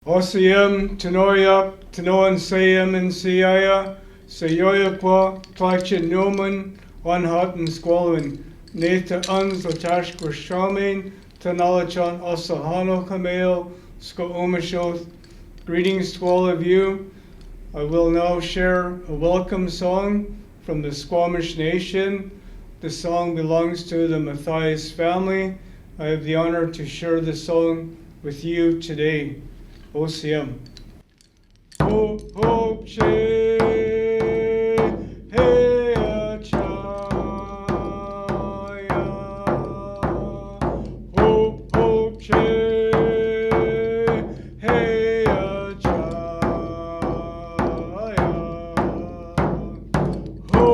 Osiem, Tenoya, Tenoan Sayam and Siaya, Sayoyaqua, Tlachin Newman, One Hot and Squalwin, Nata Uns, Latash Shaman, Tanalachan, Osahano Kameo, Squamish. Greetings to all of you. I will now share a welcome song from the Squamish Nation. The song belongs to the Matthias family. I have the honor to share the song with you today. OCM. Ho ho che hey a chaya. Ho ho che hey a chaya. Ho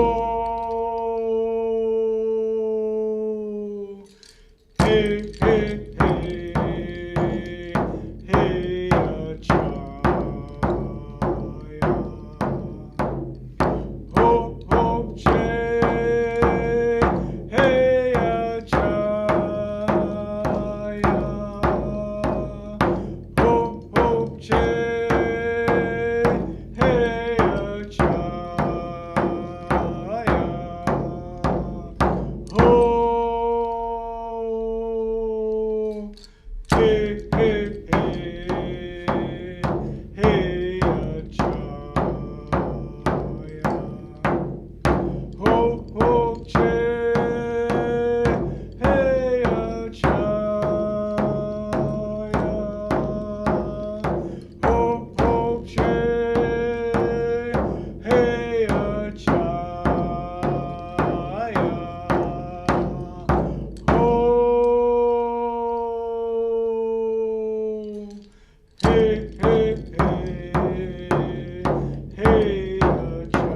hey hey hey. Hey a chaya. Ho ho che hey a chaya. Ho ho che hey a chaya. Ho hey hey hey a chaya. Ho ho che hey a chaya. Ho ho che hey a chaya. Ho hey hey hey a chaya.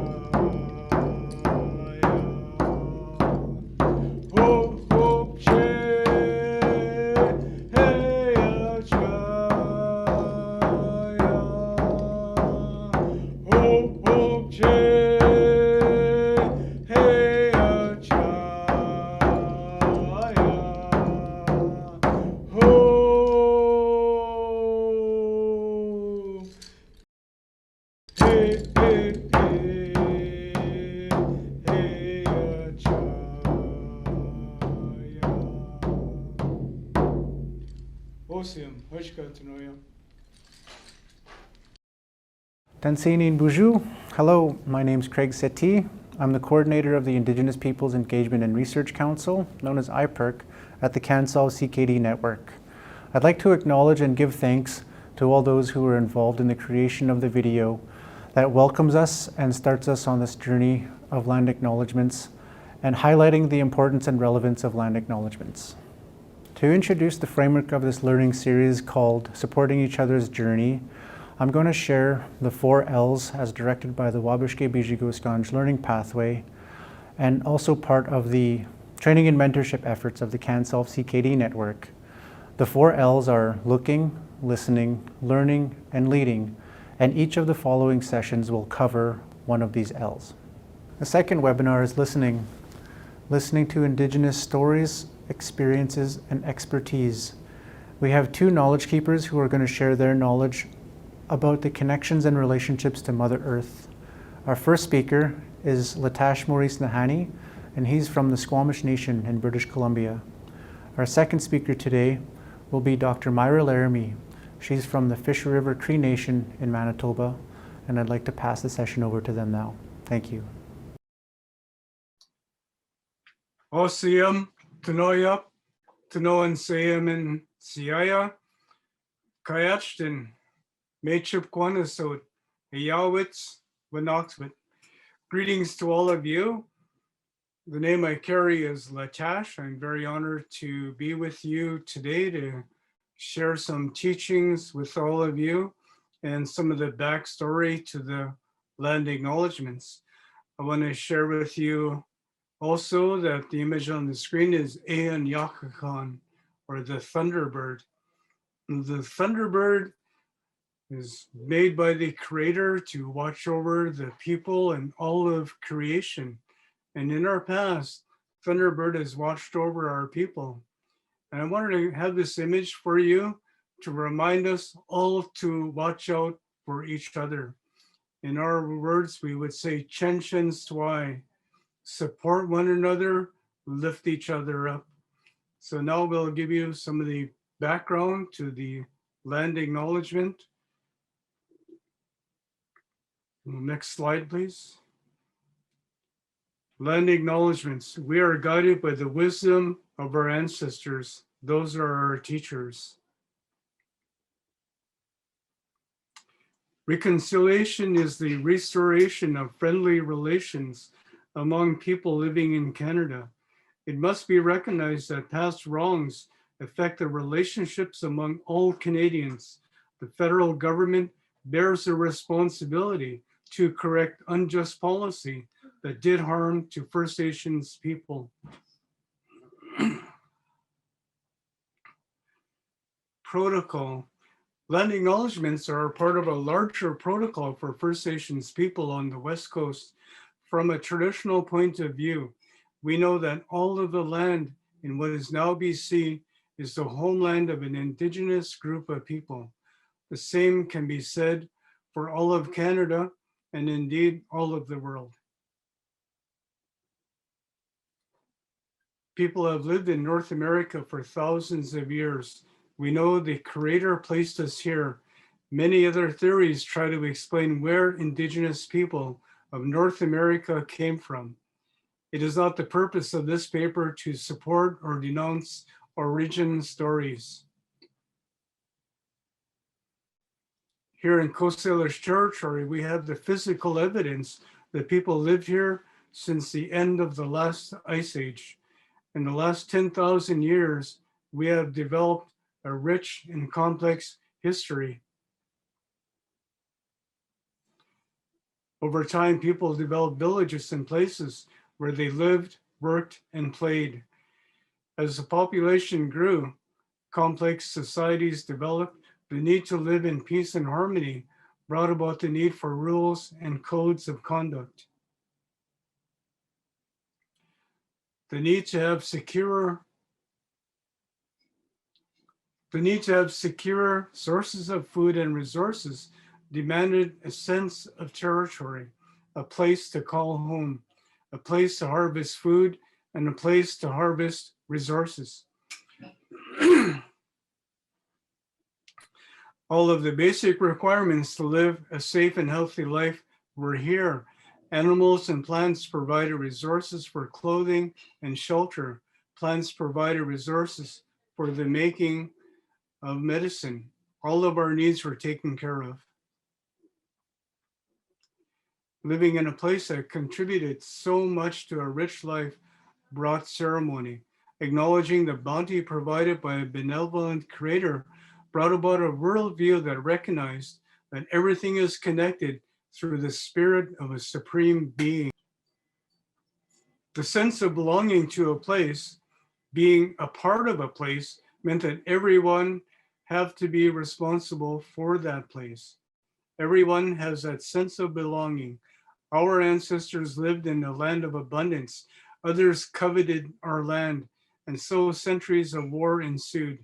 Ho ho che hey a chaya. Ho ho che hey a chaya. Ho hey hey hey a chaya. Awesome. Hoşka Tanoya. Tansinin Buju. Hello, my name is Craig Settee. I'm the coordinator of the Indigenous Peoples Engagement and Research Council, known as IPERC, at the CanSol CKD network. I'd like to acknowledge and give thanks to all those who were involved in the creation of the video that welcomes us and starts us on this journey of land acknowledgements and highlighting the importance and relevance of land acknowledgements. To introduce the framework of this learning series called Supporting Each Other's Journey, I'm going to share the 4 L's as directed by the Wabishke Bijigooskanj Learning Pathway and also part of the training and mentorship efforts of the CanSolve CKD network. The 4 L's are looking, listening, learning, and leading, and each of the following sessions will cover one of these L's. The second webinar is listening. Listening to Indigenous stories, experiences, and expertise. We have 2 knowledge keepers who are going to share their knowledge about the connections and relationships to Mother Earth. Our first speaker is Latash Maurice Nahanee, and he's from the Squamish Nation in British Columbia. Our second speaker today will be Dr. Myra Laramee. She's from the Fish River Cree Nation in Manitoba, and I'd like to pass the session over to them now. Thank you. Osiem, Tanoya, Tanoan Sayam and Siaya, Kayachtin, Mechip Quanasot, Ayawitz, Winoxwit. Greetings to all of you. The name I carry is Latash. I'm very honored to be with you today to share some teachings with all of you and some of the backstory to the land acknowledgements. I want to share with you also that the image on the screen is Ayan Yakakan, or the Thunderbird. The Thunderbird is made by the Creator to watch over the people and all of creation. And in our past, Thunderbird has watched over our people. And I wanted to have this image for you to remind us all to watch out for each other. In our words, we would say Chen Shen Swai, support one another, lift each other up. So now we'll give you some of the background to the land acknowledgement. Next slide, please. Land acknowledgements. We are guided by the wisdom of our ancestors. Those are our teachers. Reconciliation is the restoration of friendly relations among people living in Canada. It must be recognized that past wrongs affect the relationships among all Canadians. The federal government bears the responsibility to correct unjust policy that did harm to First Nations people. Protocol. Land acknowledgements are part of a larger protocol for First Nations people on the West Coast. From a traditional point of view, we know that all of the land in what is now BC is the homeland of an Indigenous group of people. The same can be said for all of Canada and indeed all of the world. People have lived in North America for thousands of years. We know the Creator placed us here. Many other theories try to explain where Indigenous people of North America came from. It is not the purpose of this paper to support or denounce origin stories. Here in Coast Salish territory, we have the physical evidence that people lived here since the end of the last ice age. In the last 10,000 years, we have developed a rich and complex history. Over time, people developed villages and places where they lived, worked, and played. As the population grew, complex societies developed. The need to live in peace and harmony brought about the need for rules and codes of conduct. The need to have secure sources of food and resources demanded a sense of territory, a place to call home, a place to harvest food, and a place to harvest resources. All of the basic requirements to live a safe and healthy life were here. Animals and plants provided resources for clothing and shelter. Plants provided resources for the making of medicine. All of our needs were taken care of. Living in a place that contributed so much to a rich life brought ceremony. Acknowledging the bounty provided by a benevolent creator brought about a worldview that recognized that everything is connected through the spirit of a supreme being. The sense of belonging to a place, being a part of a place, meant that everyone have to be responsible for that place. Everyone has that sense of belonging. Our ancestors lived in a land of abundance. Others coveted our land, and so centuries of war ensued.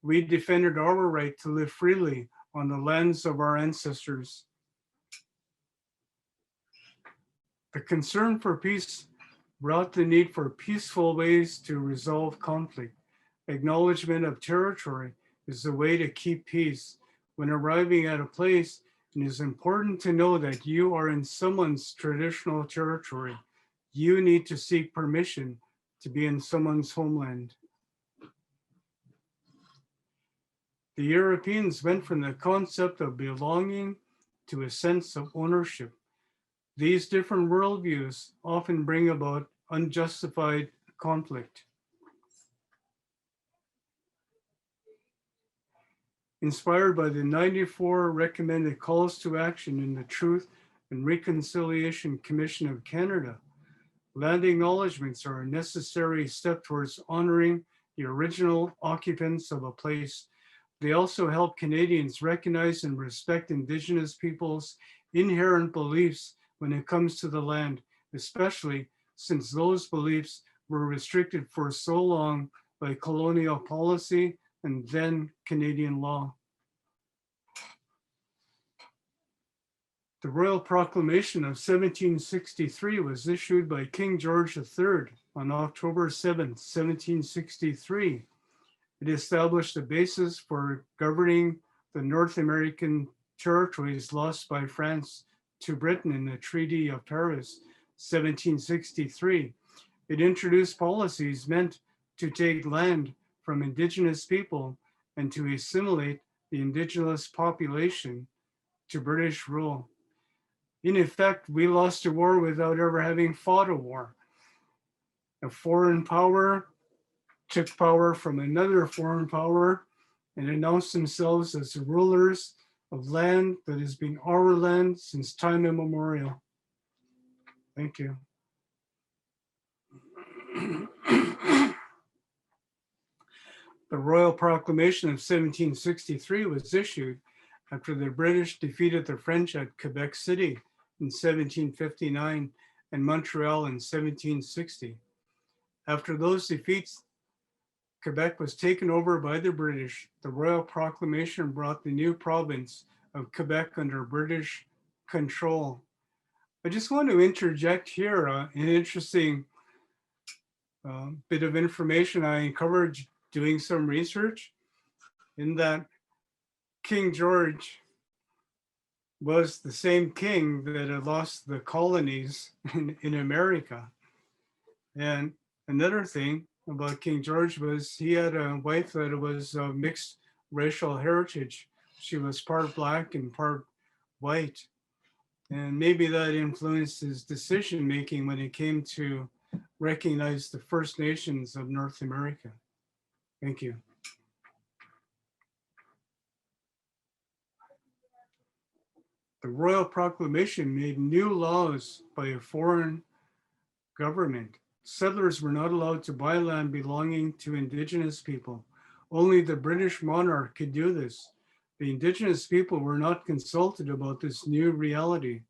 We defended our right to live freely on the lands of our ancestors. The concern for peace brought the need for peaceful ways to resolve conflict. Acknowledgement of territory is the way to keep peace. When arriving at a place, it is important to know that you are in someone's traditional territory. You need to seek permission to be in someone's homeland. The Europeans went from the concept of belonging to a sense of ownership. These different worldviews often bring about unjustified conflict. Inspired by the 94 recommended calls to action in the Truth and Reconciliation Commission of Canada, land acknowledgements are a necessary step towards honoring the original occupants of a place. They also help Canadians recognize and respect Indigenous peoples' inherent beliefs when it comes to the land, especially since those beliefs were restricted for so long by colonial policy and then Canadian law. The Royal Proclamation of 1763 was issued by King George III on October 7, 1763. It established a basis for governing the North American territories lost by France to Britain in the Treaty of Paris, 1763. It introduced policies meant to take land from Indigenous people and to assimilate the Indigenous population to British rule. In effect, we lost a war without ever having fought a war. A foreign power took power from another foreign power and announced themselves as the rulers of land that has been our land since time immemorial. Thank you. The Royal Proclamation of 1763 was issued after the British defeated the French at Quebec City in 1759 and Montreal in 1760. After those defeats, Quebec was taken over by the British. The Royal Proclamation brought the new province of Quebec under British control. I just want to interject here an interesting bit of information I uncovered doing some research, in that King George was the same king that had lost the colonies in America. And another thing about King George was he had a wife that was of mixed racial heritage. She was part Black and part white. And maybe that influenced his decision making when it came to recognize the First Nations of North America. Thank you. The Royal Proclamation made new laws by a foreign government. Settlers were not allowed to buy land belonging to Indigenous people. Only the British monarch could do this. The Indigenous people were not consulted about this new reality.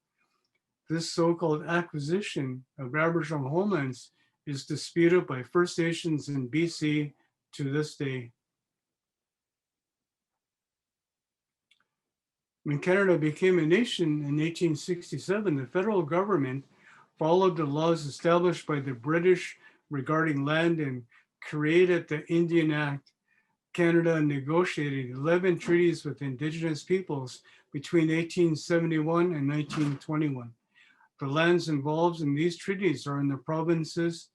This so-called acquisition of Aboriginal homelands is disputed by First Nations in BC to this day. When Canada became a nation in 1867, the federal government followed the laws established by the British regarding land and created the Indian Act. Canada negotiated 11 treaties with Indigenous peoples between 1871 and 1921. The lands involved in these treaties are in the provinces,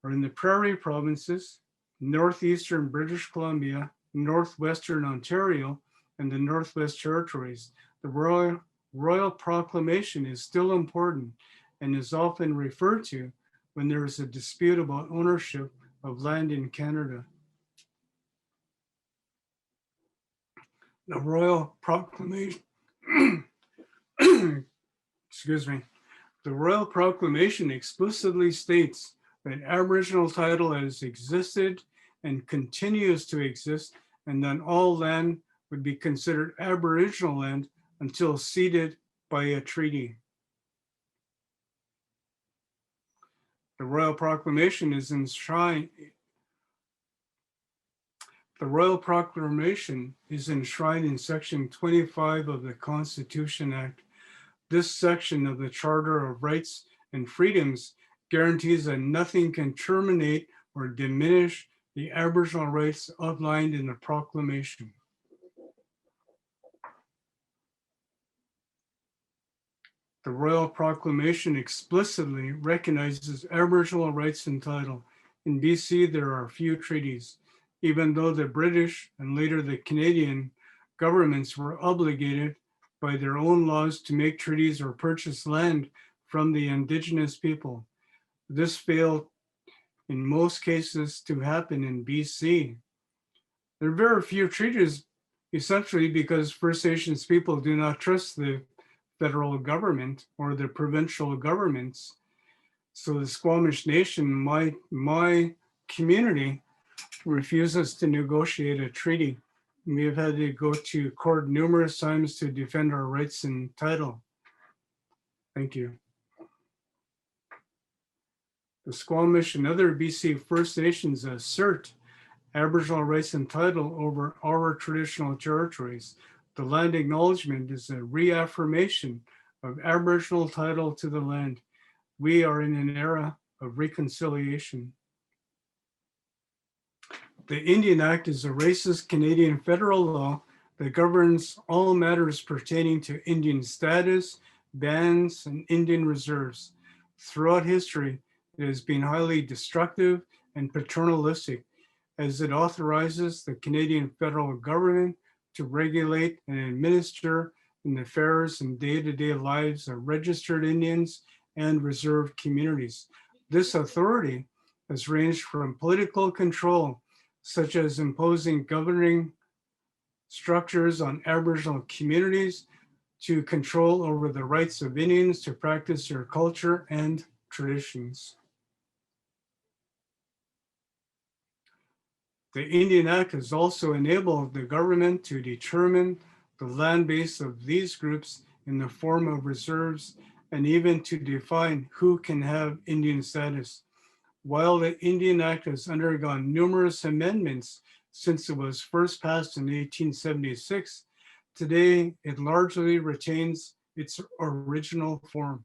or in the prairie provinces, northeastern British Columbia, northwestern Ontario, and the Northwest Territories. The Royal Proclamation is still important and is often referred to when there is a dispute about ownership of land in Canada. The Royal Proclamation, excuse me, the Royal Proclamation explicitly states that Aboriginal title has existed and continues to exist, and that all land would be considered Aboriginal land until ceded by a treaty. The Royal Proclamation is enshrined. The Royal Proclamation is enshrined in Section 25 of the Constitution Act. This section of the Charter of Rights and Freedoms guarantees that nothing can terminate or diminish the Aboriginal rights outlined in the proclamation. The Royal Proclamation explicitly recognizes Aboriginal rights and title. In BC, there are few treaties, even though the British and later the Canadian governments were obligated by their own laws to make treaties or purchase land from the Indigenous people. This failed in most cases to happen in BC. There are very few treaties, essentially because First Nations people do not trust the federal government or the provincial governments. So the Squamish Nation, my community, refuses to negotiate a treaty. We have had to go to court numerous times to defend our rights and title. Thank you. The Squamish and other BC First Nations assert Aboriginal rights and title over our traditional territories. The land acknowledgement is a reaffirmation of Aboriginal title to the land. We are in an era of reconciliation. The Indian Act is a racist Canadian federal law that governs all matters pertaining to Indian status, bans, and Indian reserves. Throughout history, it has been highly destructive and paternalistic, as it authorizes the Canadian federal government to regulate and administer in the affairs and day-to-day lives of registered Indians and reserved communities. This authority has ranged from political control, such as imposing governing structures on Aboriginal communities, to control over the rights of Indians to practice their culture and traditions. The Indian Act has also enabled the government to determine the land base of these groups in the form of reserves, and even to define who can have Indian status. While the Indian Act has undergone numerous amendments since it was first passed in 1876, today it largely retains its original form.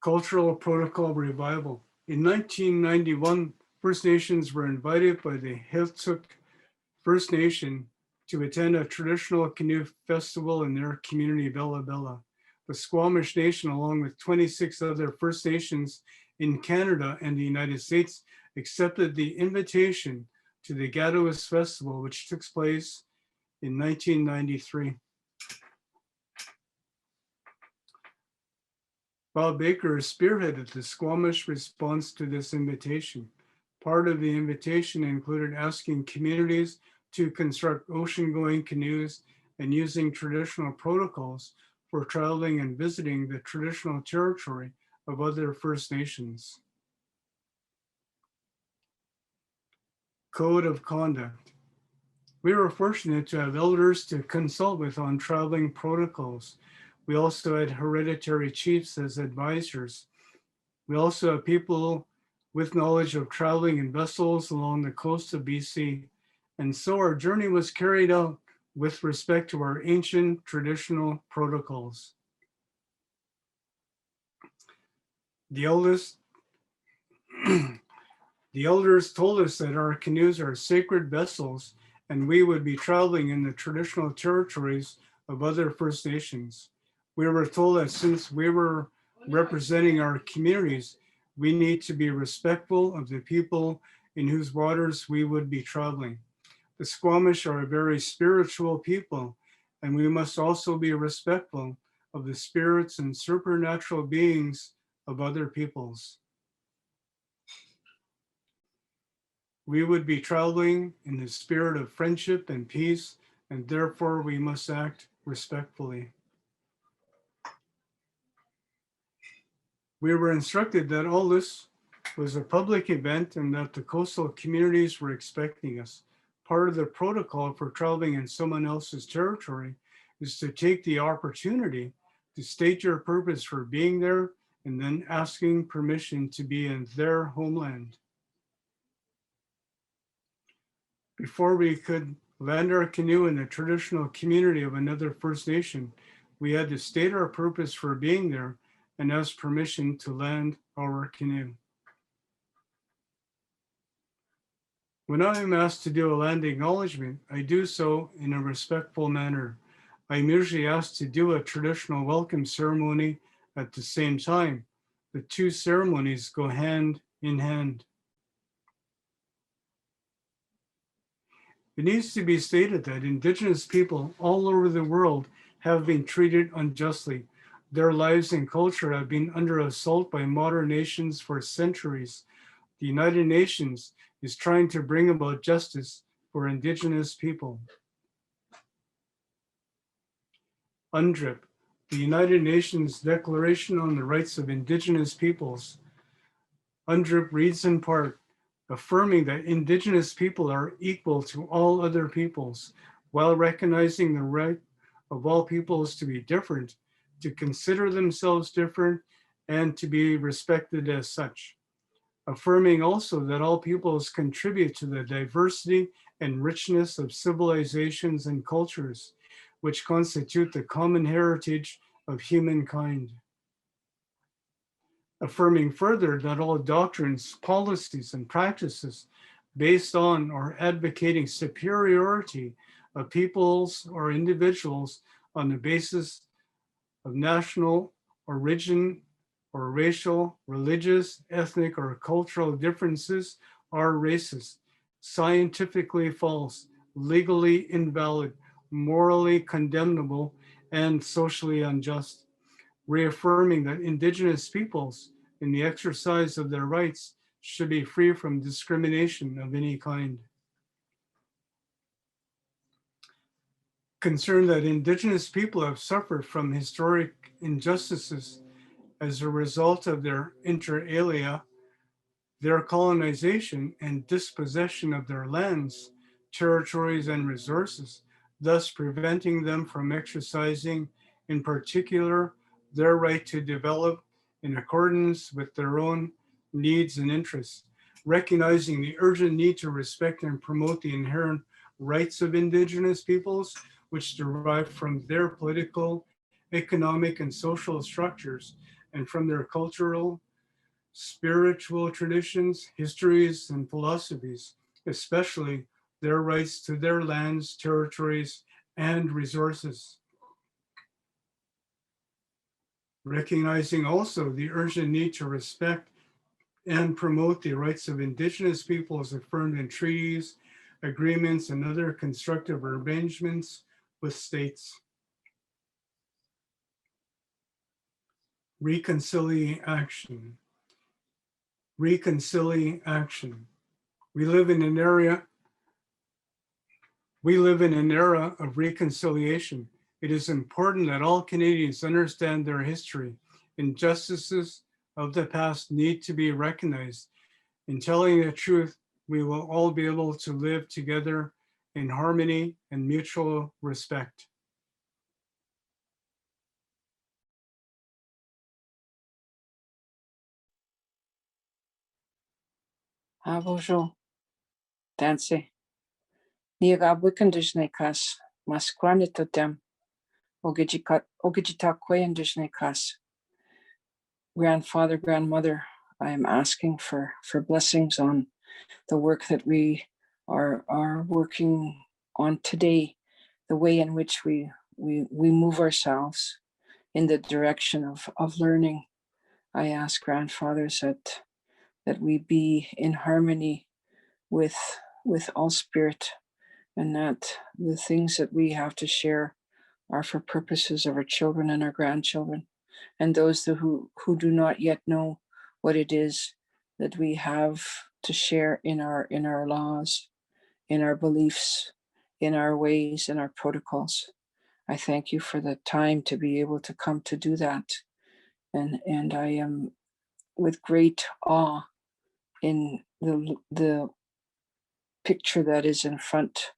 Cultural Protocol Revival. In 1991, First Nations were invited by the Heiltsuk First Nation to attend a traditional canoe festival in their community, Bella Bella. The Squamish Nation, along with 26 other First Nations in Canada and the United States, accepted the invitation to the Gadawas Festival, which took place in 1993. Bob Baker spearheaded the Squamish response to this invitation. Part of the invitation included asking communities to construct ocean-going canoes and using traditional protocols for traveling and visiting the traditional territory of other First Nations. Code of Conduct. We were fortunate to have elders to consult with on traveling protocols. We also had hereditary chiefs as advisors. We also have people with knowledge of traveling in vessels along the coast of BC. And so our journey was carried out with respect to our ancient traditional protocols. The elders told us that our canoes are sacred vessels and we would be traveling in the traditional territories of other First Nations. We were told that since we were representing our communities, we need to be respectful of the people in whose waters we would be traveling. The Squamish are a very spiritual people, and we must also be respectful of the spirits and supernatural beings of other peoples. We would be traveling in the spirit of friendship and peace, and therefore we must act respectfully. We were instructed that all this was a public event and that the coastal communities were expecting us. Part of the protocol for traveling in someone else's territory is to take the opportunity to state your purpose for being there and then asking permission to be in their homeland. Before we could land our canoe in the traditional community of another First Nation, we had to state our purpose for being there and ask permission to land our canoe. When I am asked to do a land acknowledgement, I do so in a respectful manner. I am usually asked to do a traditional welcome ceremony at the same time. The two ceremonies go hand in hand. It needs to be stated that Indigenous people all over the world have been treated unjustly. Their lives and culture have been under assault by modern nations for centuries. The United Nations is trying to bring about justice for Indigenous people. UNDRIP, the United Nations Declaration on the Rights of Indigenous Peoples. UNDRIP reads in part, affirming that Indigenous people are equal to all other peoples, while recognizing the right of all peoples to be different, to consider themselves different, and to be respected as such. affirming also that all peoples contribute to the diversity and richness of civilizations and cultures, which constitute the common heritage of humankind. Affirming further that all doctrines, policies, and practices based on or advocating superiority of peoples or individuals on the basis of national origin or racial, religious, ethnic, or cultural differences are racist, scientifically false, legally invalid, morally condemnable, and socially unjust, reaffirming that Indigenous peoples in the exercise of their rights should be free from discrimination of any kind. Concerned that Indigenous people have suffered from historic injustices as a result of their inter alia, their colonization and dispossession of their lands, territories, and resources, thus preventing them from exercising, in particular, their right to develop in accordance with their own needs and interests, recognizing the urgent need to respect and promote the inherent rights of Indigenous peoples, which derive from their political, economic, and social structures, and from their cultural, spiritual traditions, histories, and philosophies, especially their rights to their lands, territories, and resources. Recognizing also the urgent need to respect and promote the rights of Indigenous peoples affirmed in treaties, agreements, and other constructive arrangements with states. Reconciliation. Reconciliation. We live in an era of reconciliation. It is important that all Canadians understand their history. Injustices of the past need to be recognized. In telling the truth, we will all be able to live together in harmony and mutual respect. Bonjour. Danse. Niaga Wickendish kas, Masquanitotem, Ogijita Quayandish kas. Grandfather, grandmother, I am asking for blessings on the work that we are working on today, the way in which we move ourselves in the direction of learning. I ask grandfathers that we be in harmony with all spirit, and that the things that we have to share are for purposes of our children and our grandchildren, and those who do not yet know what it is that we have to share in our laws, in our beliefs, in our ways, in our protocols. I thank you for the time to be able to come to do that. And I am with great awe in the picture that is in front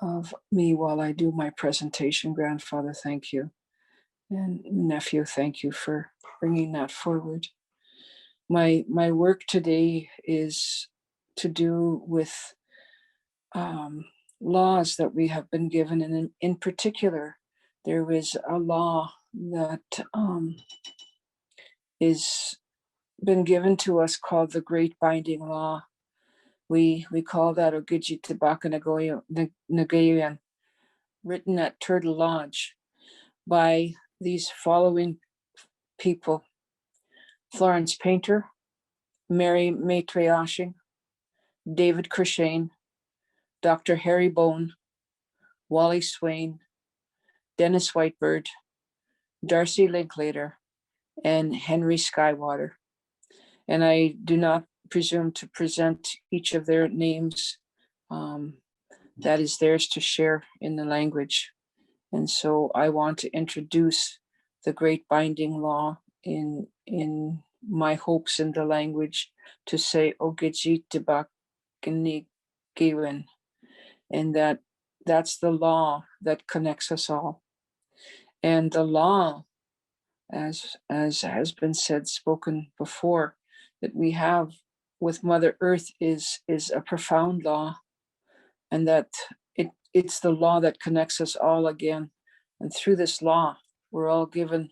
of me while I do my presentation. Grandfather, thank you. And nephew, thank you for bringing that forward. My work today is to do with laws that we have been given, and in particular, there is a law that is been given to us called the Great Binding Law. We call that Ogiji Tabaka Nagayan, written at Turtle Lodge by these following people: Florence Painter, Mary Maitreashing, David Crishane, Dr. Harry Bone, Wally Swain, Dennis Whitebird, Darcy Linklater, and Henry Skywater. And I do not presume to present each of their names. That is theirs to share in the language. And so I want to introduce the Great Binding Law in my hopes in the language to say Ogiji Tibakini Giwen, and that's the law that connects us all. And the law, as has been said, spoken before, that we have with Mother Earth is a profound law, and that it's the law that connects us all again. And through this law, we're all given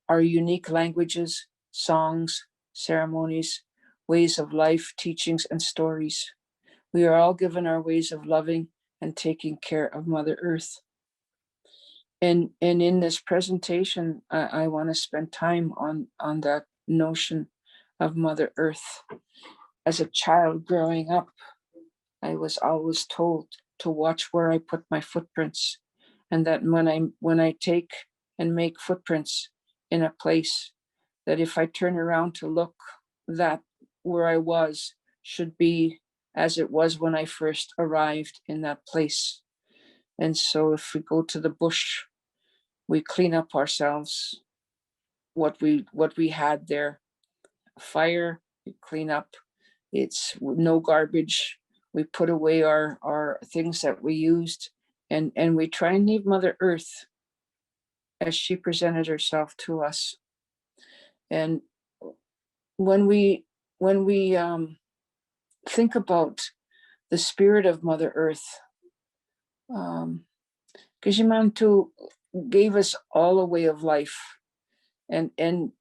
our unique languages, songs, ceremonies, ways of life, teachings, and stories. We are all given our ways of loving and taking care of Mother Earth. And in this presentation, I want to spend time on that notion of Mother Earth. As a child growing up, I was always told to watch where I put my footprints, and that when I take and make footprints in a place, that if I turn around to look, that where I was should be as it was when I first arrived in that place. And so if we go to the bush, we clean up ourselves, what we had there. Fire, we clean up. It's no garbage. We put away our things that we used, and we try and leave Mother Earth as she presented herself to us. And when we think about the spirit of Mother Earth, Kishimantu gave us all a way of life, and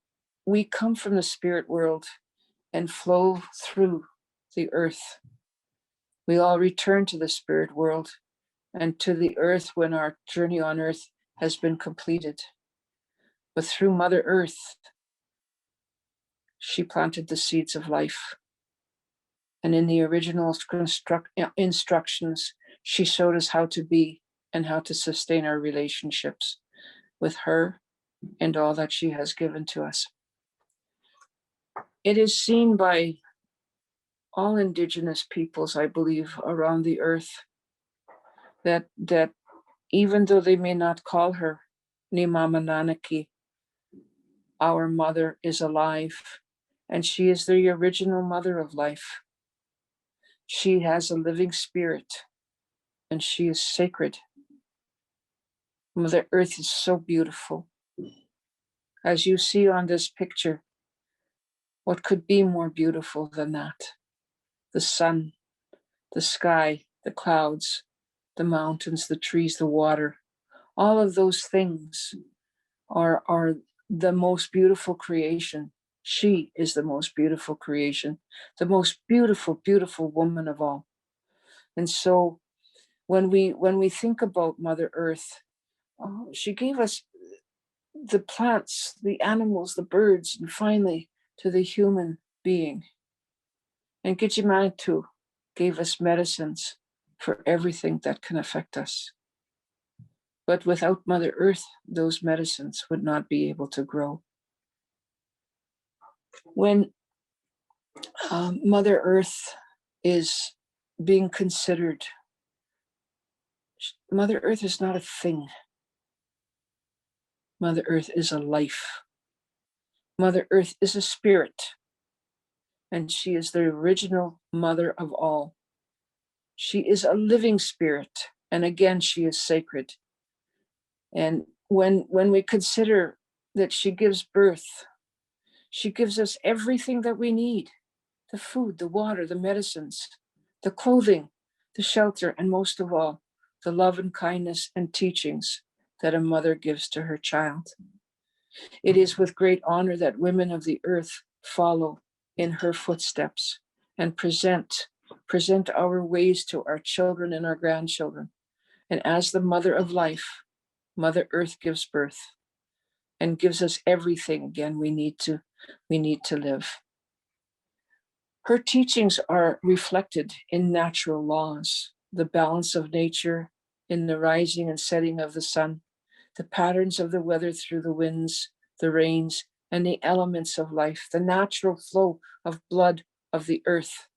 we come from the spirit world and flow through the earth. We all return to the spirit world and to the earth when our journey on earth has been completed. But through Mother Earth, she planted the seeds of life. And in the original instructions, she showed us how to be and how to sustain our relationships with her and all that she has given to us. It is seen by all Indigenous peoples, I believe, around the earth, that even though they may not call her Ni Mama Nanaki, our mother is alive, and she is the original mother of life. She has a living spirit, and she is sacred. Mother Earth is so beautiful. As you see on this picture, what could be more beautiful than that? The sun, the sky, the clouds, the mountains, the trees, the water, all of those things are the most beautiful creation. She is the most beautiful creation, the most beautiful, beautiful woman of all. And so when we think about Mother Earth, she gave us the plants, the animals, the birds, and finally to the human being. And Gijimanitu gave us medicines for everything that can affect us. But without Mother Earth, those medicines would not be able to grow. When Mother Earth is being considered, Mother Earth is not a thing. Mother Earth is a life. Mother Earth is a spirit, and she is the original mother of all. She is a living spirit, and again, she is sacred. And when we consider that she gives birth, she gives us everything that we need: the food, the water, the medicines, the clothing, the shelter, and most of all, the love and kindness and teachings that a mother gives to her child. It is with great honor that women of the earth follow in her footsteps and present our ways to our children and our grandchildren. And as the mother of life, Mother Earth gives birth and gives us everything again we need to live. Her teachings are reflected in natural laws, the balance of nature in the rising and setting of the sun, the patterns of the weather through the winds, the rains, and the elements of life, the natural flow of blood of the earth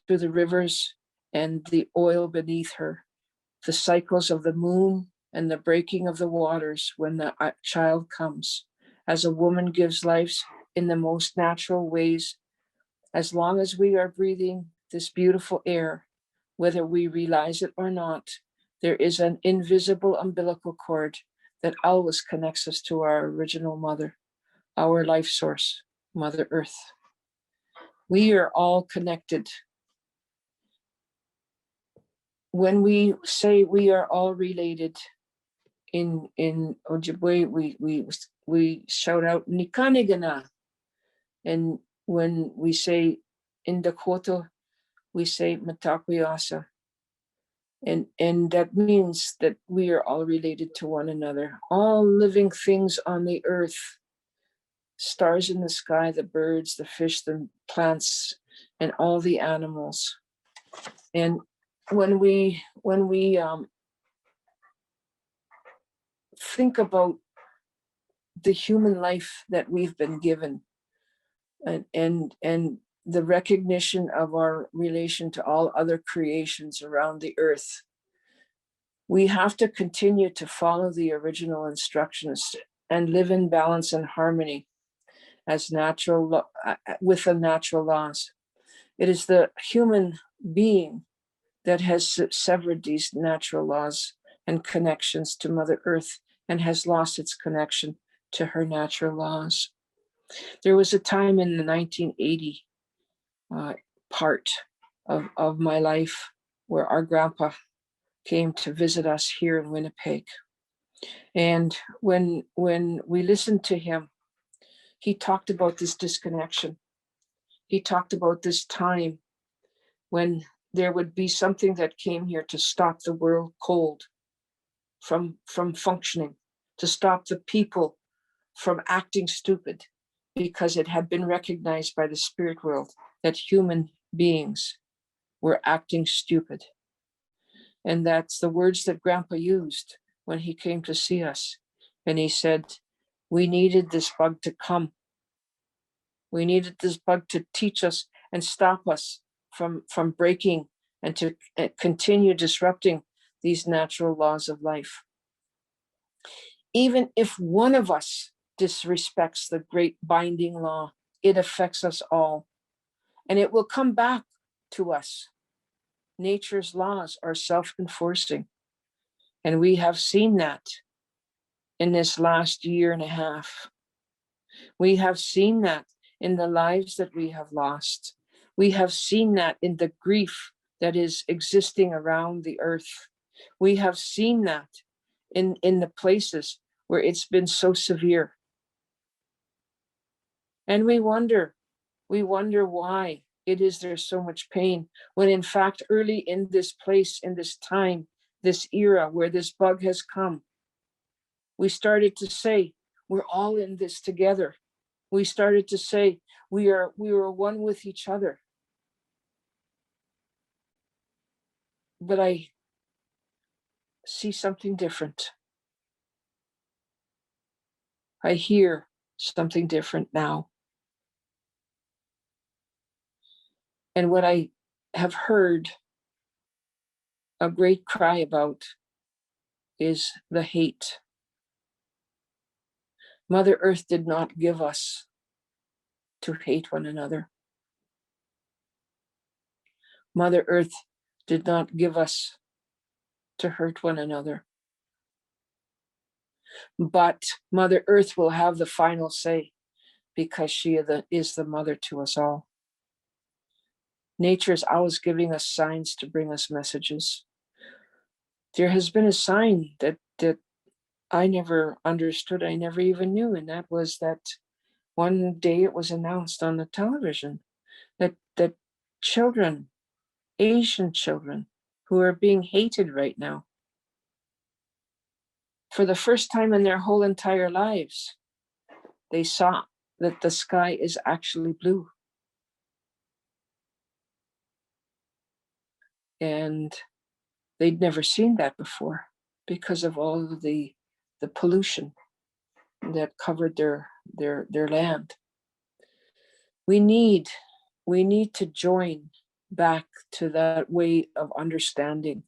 through the rivers and the oil beneath her, the cycles of the moon and the breaking of the waters when the child comes, as a woman gives life in the most natural ways. As long as we are breathing this beautiful air, whether we realize it or not, there is an invisible umbilical cord that always connects us to our original mother, our life source, Mother Earth. We are all connected. When we say we are all related, in Ojibwe, we shout out Nikanigana. And when we say in Dakota, we say Matakwiyasa. And that means that we are all related to one another. All living things on the earth, stars in the sky, the birds, the fish, the plants, and all the animals. And when we think about the human life that we've been given, and the recognition of our relation to all other creations around the earth, we have to continue to follow the original instructions and live in balance and harmony as with the natural laws. It is the human being that has severed these natural laws and connections to Mother Earth and has lost its connection to her natural laws. There was a time in the 1980 part of my life where our grandpa came to visit us here in Winnipeg. And when we listened to him, he talked about this disconnection. He talked about this time when there would be something that came here to stop the world cold from functioning, to stop the people from acting stupid, because it had been recognized by the spirit world that human beings were acting stupid. And that's the words that Grandpa used when he came to see us. And he said, we needed this bug to come. We needed this bug to teach us and stop us from breaking and to continue disrupting these natural laws of life. Even if one of us disrespects the great binding law, it affects us all. And it will come back to us. Nature's laws are self-enforcing. And we have seen that in this last year and a half. We have seen that in the lives that we have lost. We have seen that in the grief that is existing around the earth. We have seen that in the places where it's been so severe. And we wonder why it is there's so much pain, when in fact early in this place, in this time, this era where this bug has come, we started to say, we're all in this together. We started to say, we are one with each other. But I see something different. I hear something different now. And what I have heard a great cry about is the hate. Mother Earth did not give us to hate one another. Mother Earth did not give us to hurt one another. But Mother Earth will have the final say, because she is the mother to us all. Nature is always giving us signs to bring us messages. There has been a sign that I never understood, I never even knew, and that was that one day it was announced on the television that children, Asian children, who are being hated right now, for the first time in their whole entire lives, they saw that the sky is actually blue. And they'd never seen that before because of all of the pollution that covered their land. We need to join back to that way of understanding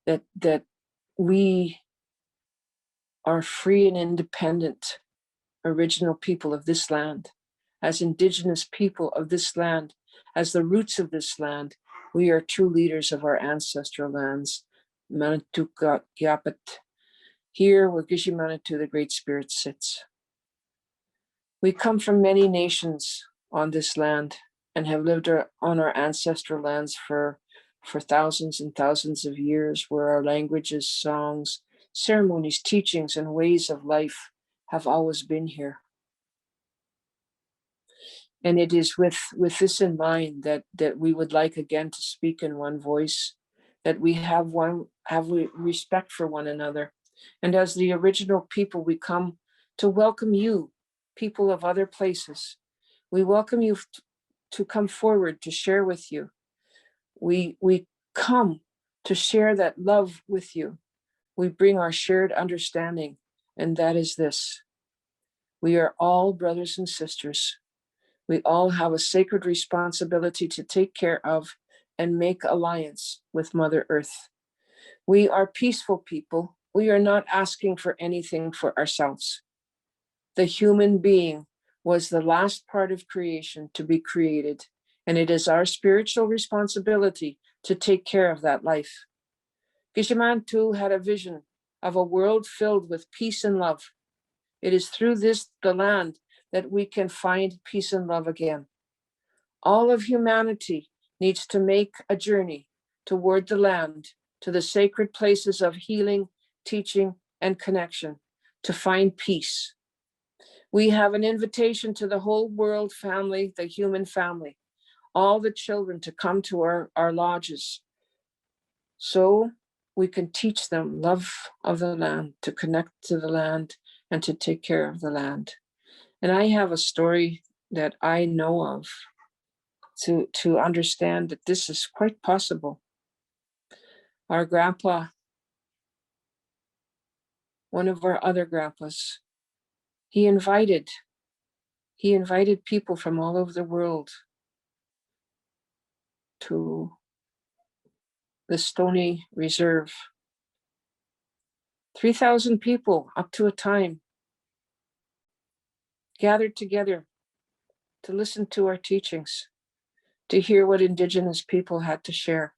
that we are free and independent original people of this land. As Indigenous people of this land, as the roots of this land, we are true leaders of our ancestral lands. Manituka Gyapat, here where Gishimanatu, the Great Spirit, sits. We come from many nations on this land, and have lived on our ancestral lands for thousands and thousands of years, where our languages, songs, ceremonies, teachings, and ways of life have always been here. And it is with this in mind that we would like again to speak in one voice, that we have respect for one another. And as the original people, we come to welcome you, people of other places. We welcome you to come forward to share with you. We come to share that love with you. We bring our shared understanding, and that is this: we are all brothers and sisters. We all have a sacred responsibility to take care of and make alliance with Mother Earth. We are peaceful people. We are not asking for anything for ourselves. The human being was the last part of creation to be created, and it is our spiritual responsibility to take care of that life. Gishaman too had a vision of a world filled with peace and love. It is through this, the land, that we can find peace and love again. All of humanity needs to make a journey toward the land, to the sacred places of healing, teaching, and connection, to find peace. We have an invitation to the whole world family, the human family, all the children to come to our lodges, so we can teach them love of the land, to connect to the land, and to take care of the land. And I have a story that I know of to understand that this is quite possible. Our grandpa, one of our other grandpas, he invited people from all over the world to the Stony Reserve. 3,000 people up to a time gathered together to listen to our teachings, to hear what Indigenous people had to share.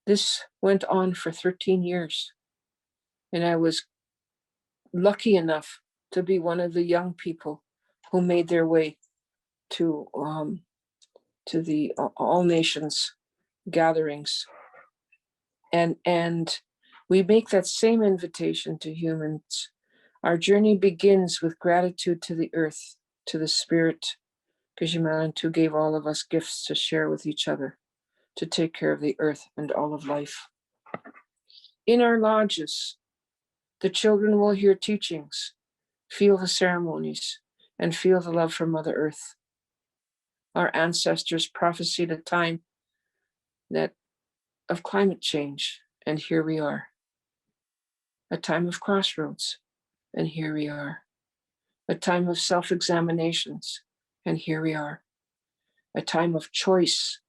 This went on for 13 years, and I was lucky enough to be one of the young people who made their way to the All Nations gatherings. And we make that same invitation to humans. Our journey begins with gratitude to the earth, to the spirit, because Humanity gave all of us gifts to share with each other, to take care of the earth and all of life. In our lodges, the children will hear teachings, feel the ceremonies, and feel the love for Mother Earth. Our ancestors prophesied a time of climate change, and here we are. A time of crossroads, and here we are. A time of self-examinations, and here we are. A time of choice.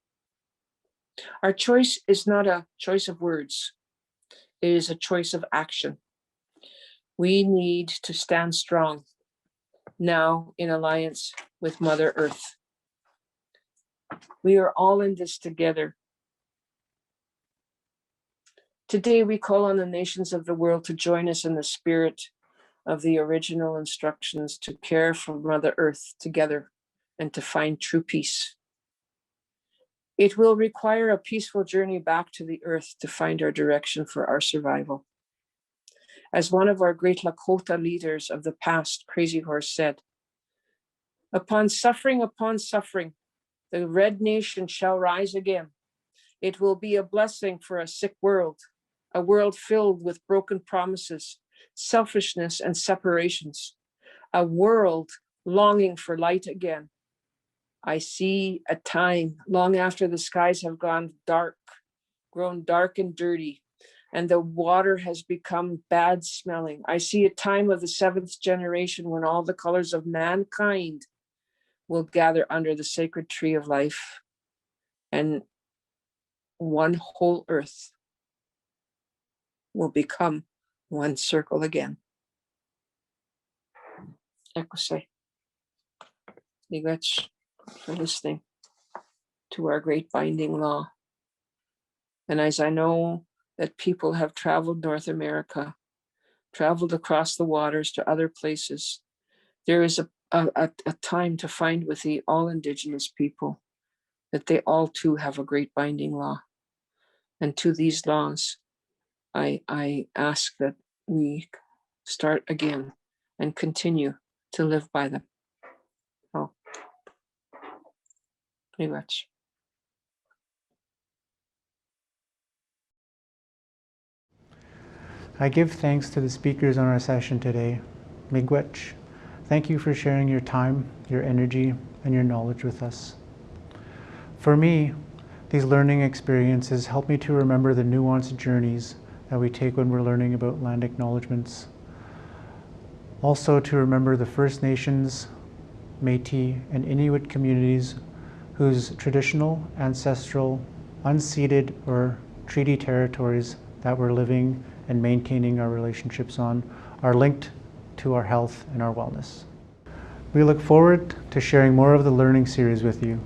Our choice is not a choice of words. It is a choice of action. We need to stand strong now in alliance with Mother Earth. We are all in this together. Today, we call on the nations of the world to join us in the spirit of the original instructions to care for Mother Earth together and to find true peace. It will require a peaceful journey back to the earth to find our direction for our survival. As one of our great Lakota leaders of the past, Crazy Horse, said, upon suffering, the Red Nation shall rise again. It will be a blessing for a sick world, a world filled with broken promises, selfishness, and separations, a world longing for light again. I see a time long after the skies have gone dark, grown dark and dirty, and the water has become bad smelling. I see a time of the seventh generation when all the colors of mankind will gather under the sacred tree of life, and one whole earth will become one circle again. Ekose. Nigach for listening to our great binding law. And as I know that people have traveled North America, traveled across the waters to other places, there is a time to find with the all Indigenous people that they all too have a great binding law. And to these laws, I ask that we start again and continue to live by them. Oh, pretty much. I give thanks to the speakers on our session today. Miigwech, thank you for sharing your time, your energy, and your knowledge with us. For me, these learning experiences help me to remember the nuanced journeys that we take when we're learning about land acknowledgements. Also to remember the First Nations, Métis, and Inuit communities whose traditional, ancestral, unceded, or treaty territories that we're living and maintaining our relationships on are linked to our health and our wellness. We look forward to sharing more of the learning series with you.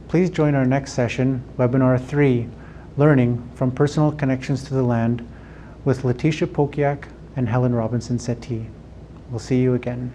Please join our next session, Webinar 3, Learning from Personal Connections to the Land, with Letitia Pokiak and Helen Robinson Settee. We'll see you again.